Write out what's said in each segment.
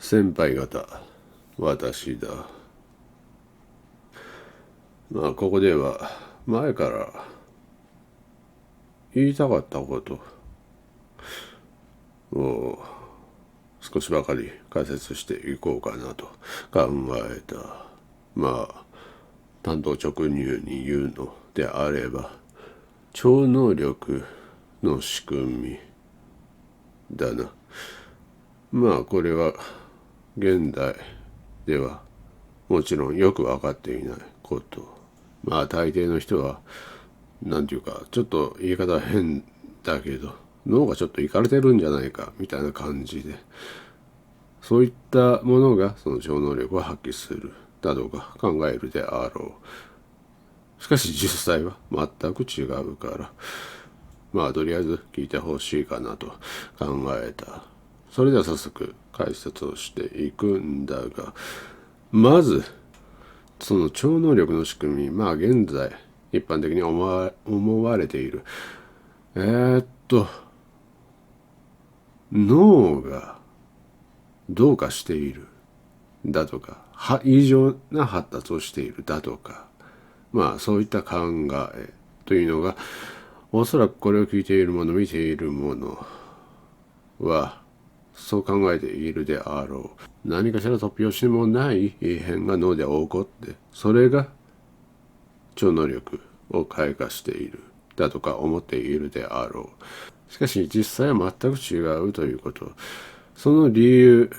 先輩方、私だ。ここでは前から言いたかったことを少しばかり解説していこうかなと考えた。単刀直入に言うのであれば、超能力の仕組みだな。これは現代ではもちろんよく分かっていないこと。大抵の人はなんていうか、ちょっと言い方は変だけど、脳がちょっといかれてるんじゃないかみたいな感じで、そういったものがその超能力を発揮するだとか考えるであろう。しかし実際は全く違うから、とりあえず聞いてほしいかなと考えた。それでは早速解説をしていくんだが、まずその超能力の仕組み、現在一般的に思われている脳がどうかしているだとか、異常な発達をしているだとか、そういった考えというのが、おそらくこれを聞いている者、見ている者はそう考えているであろう。何かしら突拍子もない異変が脳で起こって、それが超能力を開花しているだとか思っているであろう。しかし実際は全く違うということ。その理由、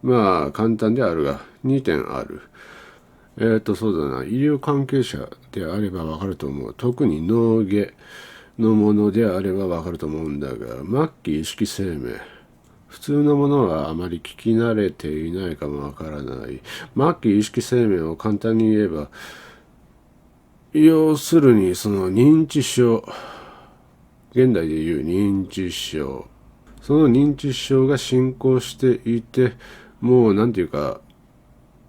簡単であるが2点ある。そうだな、医療関係者であればわかると思う。特に脳外のものであればわかると思うんだが、末期意識生命。普通のものはあまり聞き慣れていないかもわからない。末期意識生命を簡単に言えば、要するにその認知症、現代でいう認知症、その認知症が進行していて、もうなんていうか、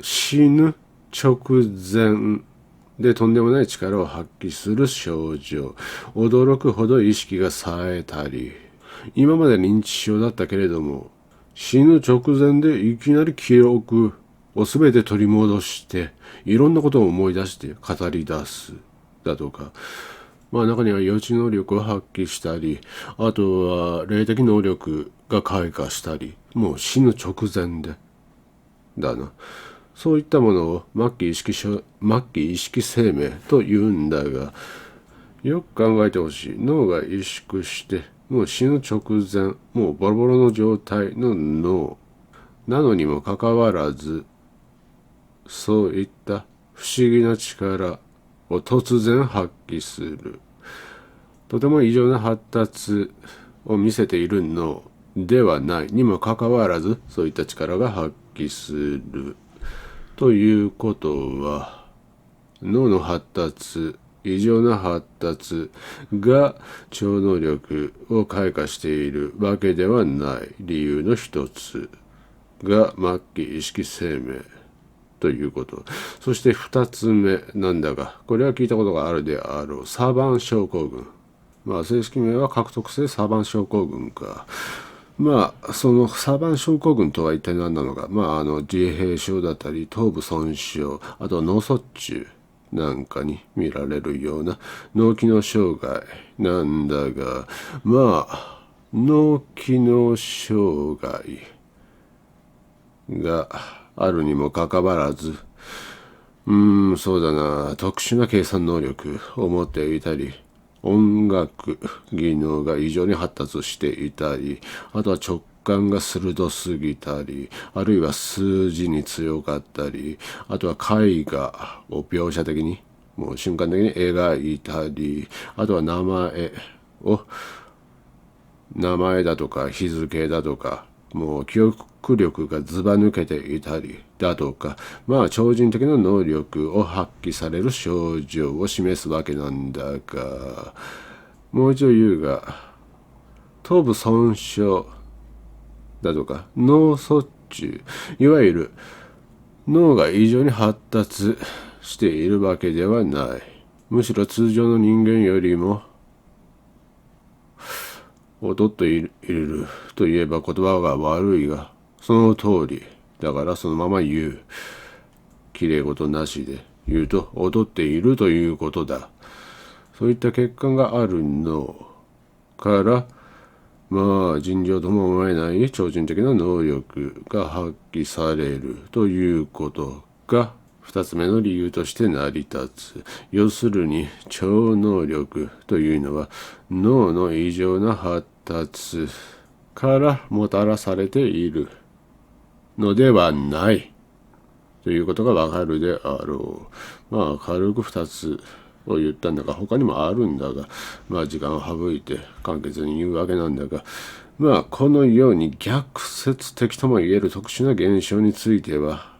死ぬ直前でとんでもない力を発揮する症状、驚くほど意識が冴えたり、今まで認知症だったけれども、死ぬ直前でいきなり記憶を全て取り戻して、いろんなことを思い出して語り出すだとか、中には予知能力を発揮したり、あとは霊的能力が開花したり、もう死ぬ直前でだな。そういったものを末期意識生命と言うんだが、よく考えてほしい。脳が萎縮して、もう死ぬ直前、もうボロボロの状態の脳なのにもかかわらず、そういった不思議な力を突然発揮する。とても異常な発達を見せている脳ではないにもかかわらず、そういった力が発揮する。ということは、脳の発達、異常な発達が超能力を開花しているわけではない理由の一つが末期意識生命ということ。そして二つ目なんだが、これは聞いたことがあるであろう。サバン症候群。正式名は獲得性サバン症候群か。そのサバン症候群とは一体何なのか。自閉症だったり、頭部損傷、あとは脳卒中なんかに見られるような脳機能障害なんだが、脳機能障害があるにもかかわらず、そうだな、特殊な計算能力を持っていたり、音楽技能が異常に発達していたり、あとは直感が鋭すぎたり、あるいは数字に強かったり、あとは絵画を描写的に、もう瞬間的に描いたり、あとは名前だとか日付だとか、もう記憶力がずば抜けていたりだとか、超人的な能力を発揮される症状を示すわけなんだが、もう一度言うが、頭部損傷だとか脳卒中、いわゆる脳が異常に発達しているわけではない。むしろ通常の人間よりも劣っているといえば言葉が悪いが、その通りだからそのまま言う。きれい事なしで言うと踊っているということだ。そういった欠陥があるのから、尋常とも思えない超人的な能力が発揮されるということが二つ目の理由として成り立つ。要するに超能力というのは脳の異常な発達からもたらされているのではないということがわかるであろう。軽く二つを言ったんだが、他にもあるんだが、時間を省いて簡潔に言うわけなんだが、このように逆説的とも言える特殊な現象については、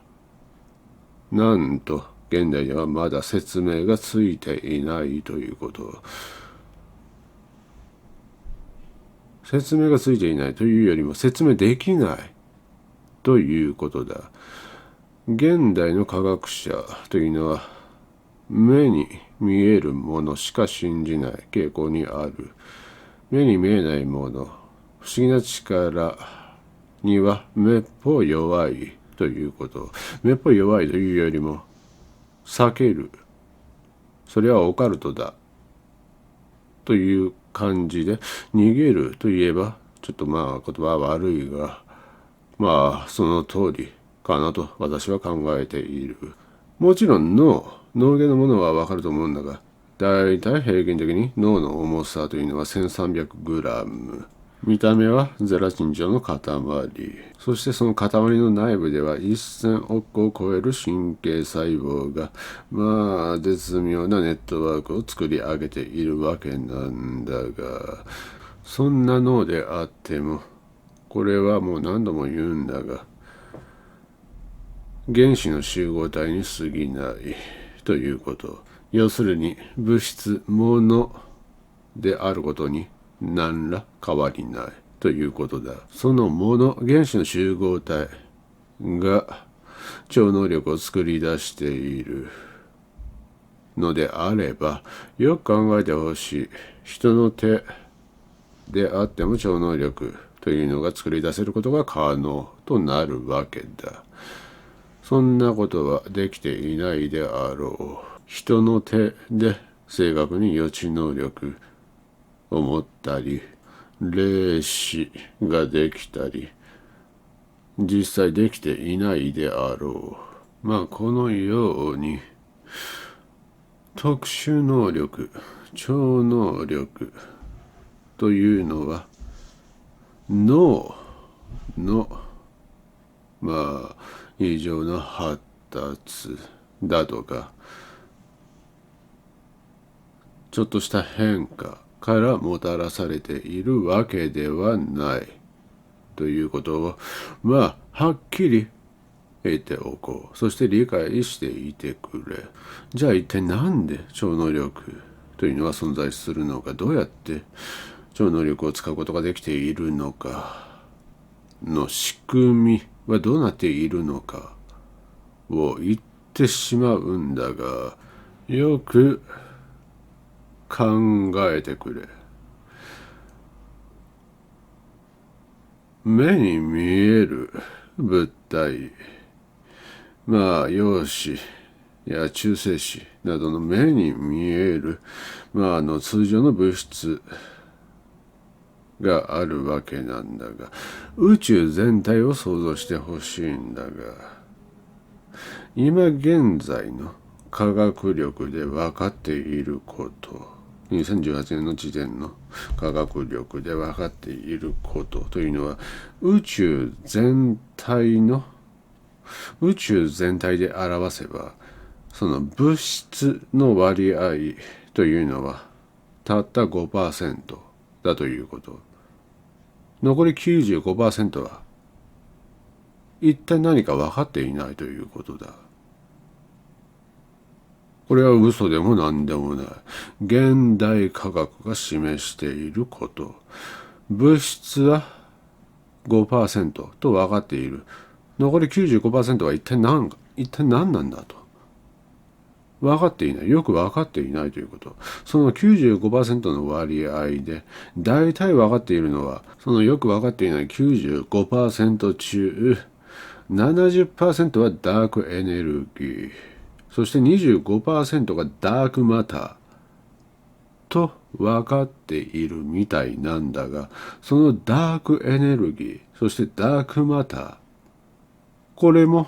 なんと現代ではまだ説明がついていないということ。説明がついていないというよりも説明できないということだ。現代の科学者というのは目に見えるものしか信じない傾向にある。目に見えないもの、不思議な力にはめっぽう弱いということ。めっぽう弱いというよりも避ける。それはオカルトだという感じで、逃げるといえばちょっと言葉は悪いが、その通りかなと私は考えている。もちろん脳外のものはわかると思うんだが、だいたい平均的に脳の重さというのは 1300g。見た目はゼラチン状の塊。そしてその塊の内部では1000億を超える神経細胞が絶妙なネットワークを作り上げているわけなんだが、そんな脳であっても、これはもう何度も言うんだが、原子の集合体に過ぎないということ。要するに物質ものであることに何ら変わりないということだ。そのもの、原子の集合体が超能力を作り出しているのであれば、よく考えてほしい。人の手であっても超能力というのが作り出せることが可能となるわけだ。そんなことはできていないであろう。人の手で正確に予知能力を持ったり、霊視ができたり、実際できていないであろう。このように特殊能力、超能力というのは脳の異常な発達だとか、ちょっとした変化からもたらされているわけではないということをはっきり得ておこう。そして理解していてくれ。じゃあ一体なんで超能力というのは存在するのか、どうやって超能力を使うことができているのかの仕組みはどうなっているのかを言ってしまうんだが、よく考えてくれ。目に見える物体、陽子や中性子などの目に見える、通常の物質があるわけなんだが、宇宙全体を想像してほしいんだが、今現在の科学力で分かっていること、2018年の時点の科学力で分かっていることというのは、宇宙全体で表せば、その物質の割合というのはたった 5% だということ。残り 95% は一体何か分かっていないということだ。これは嘘でも何でもない。現代科学が示していること。物質は 5% と分かっている。残り 95% は一体何なんだと。分かっていない。よく分かっていないということ。その 95% の割合で、大体分かっているのは、そのよく分かっていない 95% 中、70% はダークエネルギー、そして 25% がダークマターと分かっているみたいなんだが、そのダークエネルギー、そしてダークマター、これも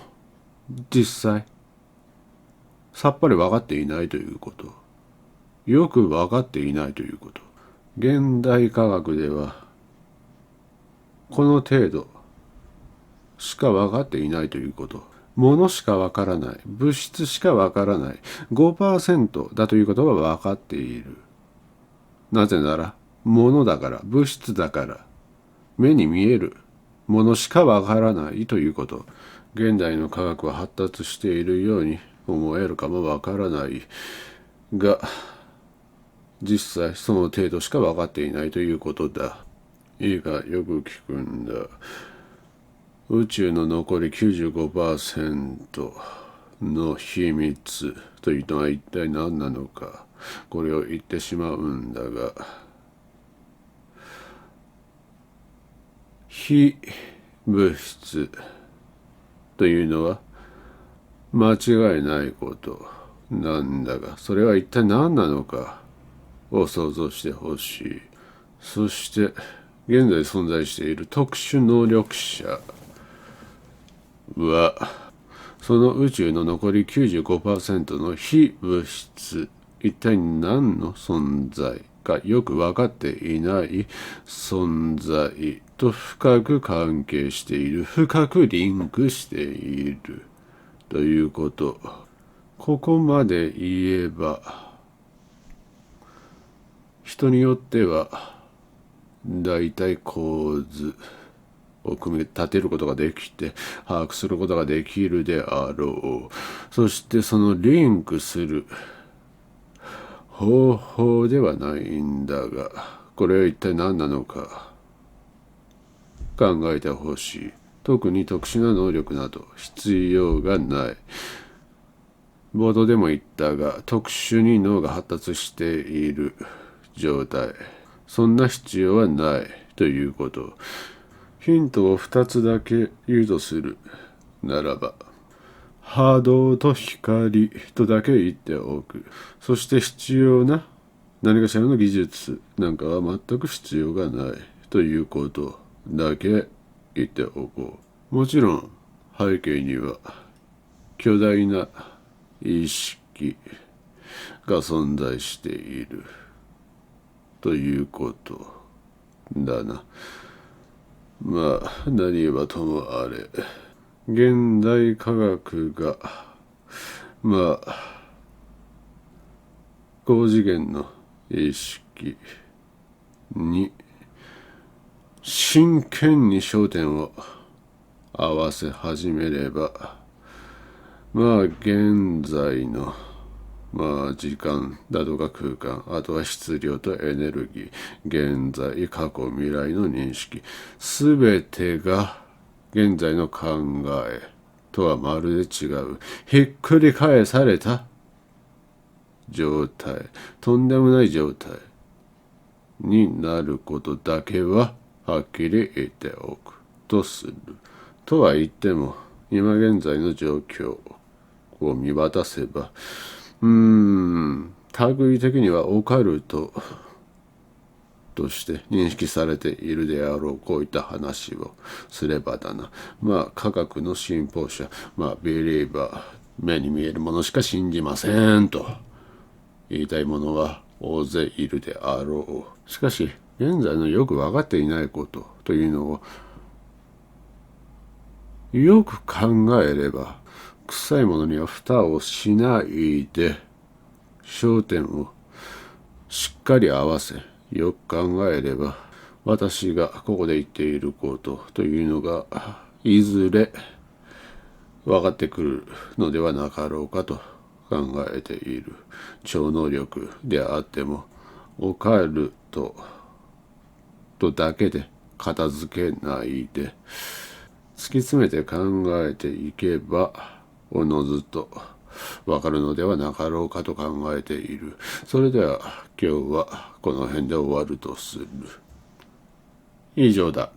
実際さっぱり分かっていないということ、よく分かっていないということ。現代科学ではこの程度しか分かっていないということ。ものしか分からない、物質しか分からない 5% だということは分かっている。なぜならものだから、物質だから、目に見えるものしか分からないということ。現代の科学は発達しているように思えるかも分からないが、実際その程度しか分かっていないということだ。いいか、よく聞くんだ。宇宙の残り 95% の秘密というのは一体何なのか、これを言ってしまうんだが、非物質というのは間違いないことなんだが、それは一体何なのかを想像してほしい。そして現在存在している特殊能力者は、その宇宙の残り 95% の非物質、一体何の存在かよく分かっていない存在と深く関係している、深くリンクしているということ。ここまで言えば、人によっては大体構図を組み立てることができて把握することができるであろう。そしてそのリンクする方法ではないんだが、これは一体何なのか考えてほしい。特に特殊な能力など必要がない。冒頭でも言ったが、特殊に脳が発達している状態、そんな必要はないということ。ヒントを2つだけ言うとするならば、波動と光とだけ言っておく。そして必要な何かしらの技術なんかは全く必要がないということだけ言っておこう。もちろん背景には巨大な意識が存在しているということだな。まあ何はともあれ、現代科学が高次元の意識に真剣に焦点を合わせ始めれば、現在の時間だとか空間、あとは質量とエネルギー、現在、過去、未来の認識、すべてが現在の考えとはまるで違う、ひっくり返された状態、とんでもない状態になることだけははっきり言っておくとする。とは言っても、今現在の状況を見渡せば、類的にはオカルトとして認識されているであろう、こういった話をすればだな。科学の信奉者、ビリーバー、目に見えるものしか信じませんと言いたいものは大勢いるであろう。しかし現在のよく分かっていないことというのをよく考えれば、臭いものには蓋をしないで焦点をしっかり合わせ、よく考えれば、私がここで言っていることというのがいずれ分かってくるのではなかろうかと考えている。超能力であってもオカルトとだけで片付けないで、突き詰めて考えていけばおのずとわかるのではなかろうかと考えている。それでは今日はこの辺で終わるとする。以上だ。